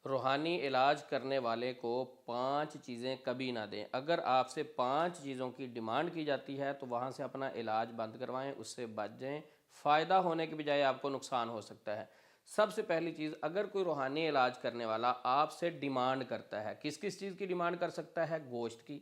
روحانی علاج کرنے والے کو 5 چیزیں کبھی نہ دیں۔ اگر آپ سے 5 چیزوں کی ڈیمانڈ کی جاتی ہے تو وہاں سے اپنا علاج بند کروائیں، اس سے بچ جائیں، فائدہ ہونے کے بجائے آپ کو نقصان ہو سکتا ہے۔ سب سے پہلی چیز، اگر کوئی روحانی علاج کرنے والا آپ سے ڈیمانڈ کرتا ہے، کس کس چیز کی ڈیمانڈ کر سکتا ہے؟ گوشت کی،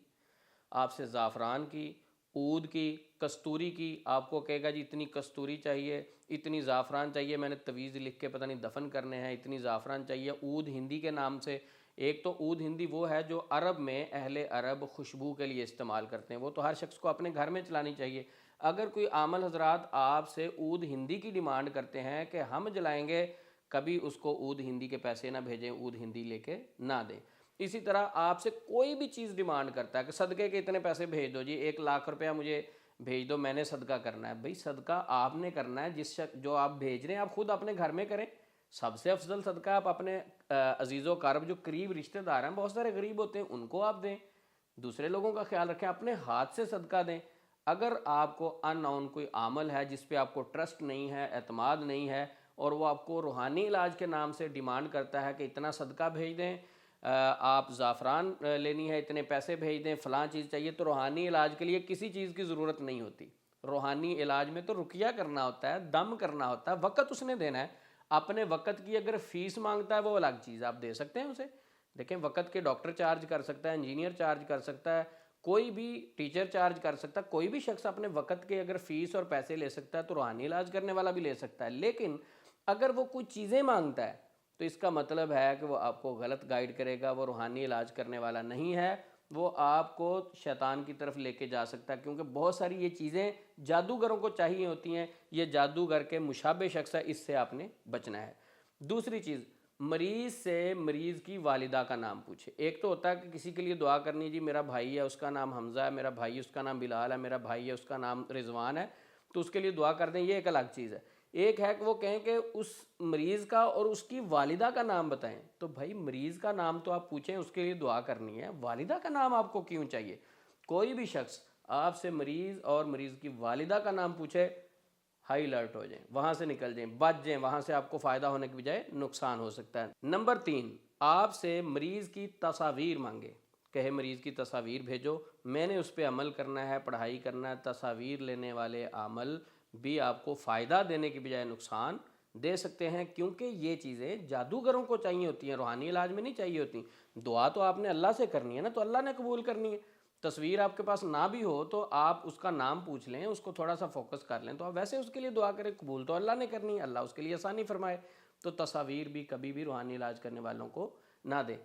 آپ سے زعفران کی، عود کی، کستوری کی، آپ کو کہے گا جی اتنی کستوری چاہیے، اتنی زعفران چاہیے، میں نے تویز لکھ کے پتہ نہیں دفن کرنے ہیں، اتنی زعفران چاہیے۔ عود ہندی کے نام سے، ایک تو عود ہندی وہ ہے جو عرب میں اہل عرب خوشبو کے لیے استعمال کرتے ہیں، وہ تو ہر شخص کو اپنے گھر میں چلانی چاہیے۔ اگر کوئی عامل حضرات آپ سے عود ہندی کی ڈیمانڈ کرتے ہیں کہ ہم جلائیں گے، کبھی اس کو عود ہندی کے پیسے نہ بھیجیں، عود ہندی لے کے نہ دیں۔ اسی طرح آپ سے کوئی بھی چیز ڈیمانڈ کرتا ہے کہ صدقے کے اتنے پیسے بھیج دو جی، 1,00,000 روپیہ مجھے بھیج دو، میں نے صدقہ کرنا ہے۔ بھئی صدقہ آپ نے کرنا ہے، جو آپ بھیج رہے ہیں آپ خود اپنے گھر میں کریں۔ سب سے افضل صدقہ آپ اپنے عزیز و اقارب جو قریب رشتہ دار ہیں، بہت سارے غریب ہوتے ہیں، ان کو آپ دیں۔ دوسرے لوگوں کا خیال رکھیں، اپنے ہاتھ سے صدقہ دیں۔ اگر آپ کو ان نون کوئی عامل ہے جس پہ آپ کو ٹرسٹ نہیں ہے، اعتماد نہیں ہے، اور وہ آپ کو روحانی علاج کے نام سے ڈیمانڈ کرتا ہے کہ اتنا صدقہ بھیج دیں، آپ زعفران لینی ہے، اتنے پیسے بھیج دیں، فلاں چیز چاہیے، تو روحانی علاج کے لیے کسی چیز کی ضرورت نہیں ہوتی۔ روحانی علاج میں تو رقیہ کرنا ہوتا ہے، دم کرنا ہوتا ہے، وقت اس نے دینا ہے۔ اپنے وقت کی اگر فیس مانگتا ہے وہ الگ چیز، آپ دے سکتے ہیں اسے۔ دیکھیں وقت کے ڈاکٹر چارج کر سکتا ہے، انجینئر چارج کر سکتا ہے، کوئی بھی ٹیچر چارج کر سکتا ہے، کوئی بھی شخص اپنے وقت کے اگر فیس اور پیسے لے سکتا ہے تو روحانی علاج کرنے والا بھی لے سکتا ہے۔ لیکن اگر وہ کچھ چیزیں مانگتا ہے تو اس کا مطلب ہے کہ وہ آپ کو غلط گائیڈ کرے گا، وہ روحانی علاج کرنے والا نہیں ہے، وہ آپ کو شیطان کی طرف لے کے جا سکتا ہے، کیونکہ بہت ساری یہ چیزیں جادوگروں کو چاہیے ہوتی ہیں، یہ جادوگر کے مشابہ شخص ہے، اس سے آپ نے بچنا ہے۔ دوسری چیز، مریض سے مریض کی والدہ کا نام پوچھے۔ ایک تو ہوتا ہے کہ کسی کے لیے دعا کرنی، جی میرا بھائی ہے اس کا نام حمزہ ہے، میرا بھائی اس کا نام بلال ہے، میرا بھائی ہے اس کا نام رضوان ہے، تو اس کے لیے دعا کر دیں، یہ ایک الگ چیز ہے۔ ایک ہے کہ وہ کہیں کہ اس مریض کا اور اس کی والدہ کا نام بتائیں، تو بھائی مریض کا نام تو آپ پوچھیں، اس کے لیے دعا کرنی ہے، والدہ کا نام آپ کو کیوں چاہیے؟ کوئی بھی شخص آپ سے مریض اور مریض کی والدہ کا نام پوچھے، ہائی الرٹ ہو جائیں، وہاں سے نکل جائیں، بچ جائیں، وہاں سے آپ کو فائدہ ہونے کے بجائے نقصان ہو سکتا ہے۔ نمبر 3، آپ سے مریض کی تصاویر مانگے، کہے مریض کی تصاویر بھیجو، میں نے اس پہ عمل کرنا ہے، پڑھائی کرنا ہے۔ تصاویر لینے والے عمل بھی آپ کو فائدہ دینے کے بجائے نقصان دے سکتے ہیں، کیونکہ یہ چیزیں جادوگروں کو چاہیے ہوتی ہیں، روحانی علاج میں نہیں چاہیے ہوتی۔ دعا تو آپ نے اللہ سے کرنی ہے نا، تو اللہ نے قبول کرنی ہے۔ تصویر آپ کے پاس نہ بھی ہو تو آپ اس کا نام پوچھ لیں، اس کو تھوڑا سا فوکس کر لیں، تو آپ ویسے اس کے لیے دعا کریں، قبول تو اللہ نے کرنی ہے، اللہ اس کے لیے آسانی فرمائے۔ تو تصاویر بھی کبھی بھی روحانی علاج کرنے والوں کو نہ دیں۔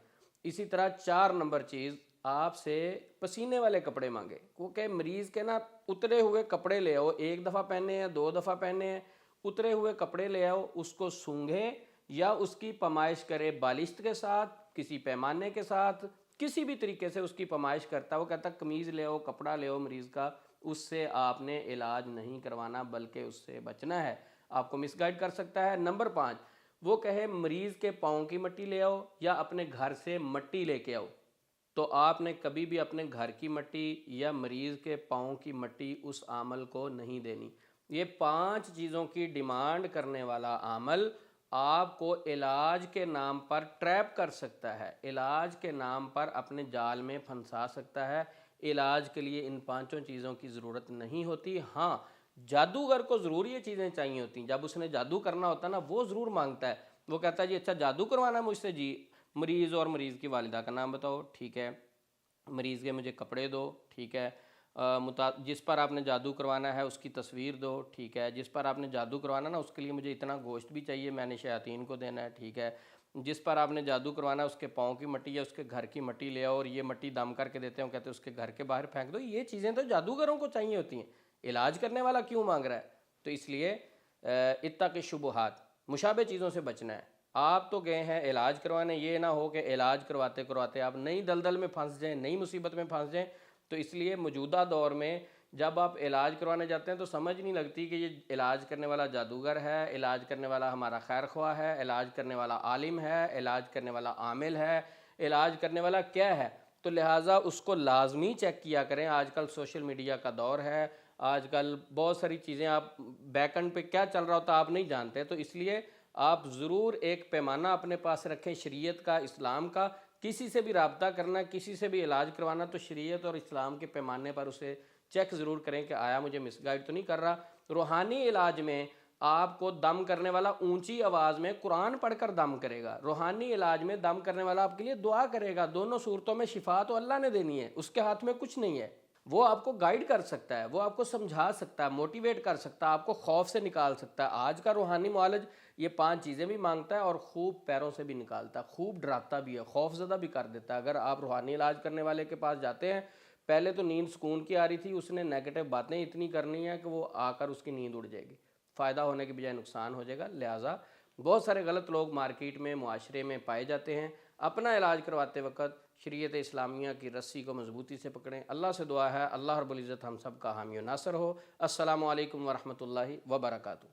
اسی طرح 4 نمبر چیز، آپ سے پسینے والے کپڑے مانگے، کیونکہ مریض کے نا اترے ہوئے کپڑے لے آؤ، 1 دفعہ پہنے ہیں، 2 دفعہ پہنے ہیں، اترے ہوئے کپڑے لے آؤ، اس کو سونگھے یا اس کی پمائش کرے بالشت کے ساتھ، کسی پیمانے کے ساتھ، کسی بھی طریقے سے اس کی پمائش کرتا ہے۔ وہ کہتا ہے قمیض لے آؤ، کپڑا لے آؤ مریض کا، اس سے آپ نے علاج نہیں کروانا بلکہ اس سے بچنا ہے، آپ کو مس گائیڈ کر سکتا ہے۔ نمبر 5، وہ کہے مریض کے پاؤں کی مٹی لے آؤ یا اپنے گھر سے مٹی لے کے آؤ، تو آپ نے کبھی بھی اپنے گھر کی مٹی یا مریض کے پاؤں کی مٹی اس عامل کو نہیں دینی۔ یہ 5 چیزوں کی ڈیمانڈ کرنے عامل آپ کو علاج کے نام پر ٹریپ کر سکتا ہے، علاج کے نام پر اپنے جال میں پھنسا سکتا ہے۔ علاج کے لیے ان 5 چیزوں کی ضرورت نہیں ہوتی۔ ہاں، جادوگر کو ضرور یہ چیزیں چاہیے ہوتی ہیں، جب اس نے جادو کرنا ہوتا ہے نا، وہ ضرور مانگتا ہے، وہ کہتا ہے جی اچھا جادو کروانا ہے مجھ سے، جی مریض اور مریض کی والدہ کا نام بتاؤ، ٹھیک ہے، مریض کے مجھے کپڑے دو، ٹھیک ہے، جس پر آپ نے جادو کروانا ہے اس کی تصویر دو، ٹھیک ہے، جس پر آپ نے جادو کروانا نا اس کے لیے مجھے اتنا گوشت بھی چاہیے، میں نے شیاطین کو دینا ہے، ٹھیک ہے، جس پر آپ نے جادو کروانا ہے اس کے پاؤں کی مٹی یا اس کے گھر کی مٹی لے آؤ، اور یہ مٹی دم کر کے دیتے ہیں، کہتے ہیں اس کے گھر کے باہر پھینک دو۔ یہ چیزیں تو جادوگروں کو چاہیے ہوتی ہیں، علاج کرنے والا کیوں مانگ رہا ہے؟ تو اس لیے اتق الشبہات، مشابہ چیزوں سے بچنا ہے۔ آپ تو گئے ہیں علاج کروانے، یہ نہ ہو کہ علاج کرواتے کرواتے آپ نئی دلدل میں پھنس جائیں، نئی مصیبت میں پھنس جائیں۔ تو اس لیے موجودہ دور میں جب آپ علاج کروانے جاتے ہیں تو سمجھ نہیں لگتی کہ یہ علاج کرنے والا جادوگر ہے، علاج کرنے والا ہمارا خیر خواہ ہے، علاج کرنے والا عالم ہے، علاج کرنے والا عامل ہے، علاج کرنے والا کیا ہے۔ تو لہٰذا اس کو لازمی چیک کیا کریں۔ آج کل سوشل میڈیا کا دور ہے، آج کل بہت ساری چیزیں، آپ بیک اینڈ پہ کیا چل رہا ہوتا آپ نہیں جانتے، تو اس لیے آپ ضرور ایک پیمانہ اپنے پاس رکھیں شریعت کا، اسلام کا. کسی سے بھی رابطہ کرنا، کسی سے بھی علاج کروانا تو شریعت اور اسلام کے پیمانے پر اسے چیک ضرور کریں کہ آیا مجھے مس گائیڈ تو نہیں کر رہا. روحانی علاج میں آپ کو دم کرنے والا اونچی آواز میں قرآن پڑھ کر دم کرے گا، روحانی علاج میں دم کرنے والا آپ کے لیے دعا کرے گا. دونوں صورتوں میں شفا تو اللہ نے دینی ہے، اس کے ہاتھ میں کچھ نہیں ہے. وہ آپ کو گائیڈ کر سکتا ہے، وہ آپ کو سمجھا سکتا ہے، موٹیویٹ کر سکتا ہے، آپ کو خوف سے نکال سکتا ہے. آج کا روحانی معالج یہ 5 چیزیں بھی مانگتا ہے اور خوب پیروں سے بھی نکالتا ہے، خوب ڈراتا بھی ہے، خوف زدہ بھی کر دیتا ہے. اگر آپ روحانی علاج کرنے والے کے پاس جاتے ہیں، پہلے تو نیند سکون کی آ رہی تھی، اس نے نیگیٹو باتیں اتنی کرنی ہیں کہ وہ آ کر اس کی نیند اڑ جائے گی، فائدہ ہونے کے بجائے نقصان ہو جائے گا. لہٰذا بہت سارے غلط لوگ مارکیٹ میں، معاشرے میں پائے جاتے ہیں. اپنا علاج کرواتے وقت شریعت اسلامیہ کی رسی کو مضبوطی سے پکڑیں. اللہ سے دعا ہے اللہ رب العزت ہم سب کا حامی و ناصر ہو. السلام علیکم ورحمۃ اللہ وبرکاتہ.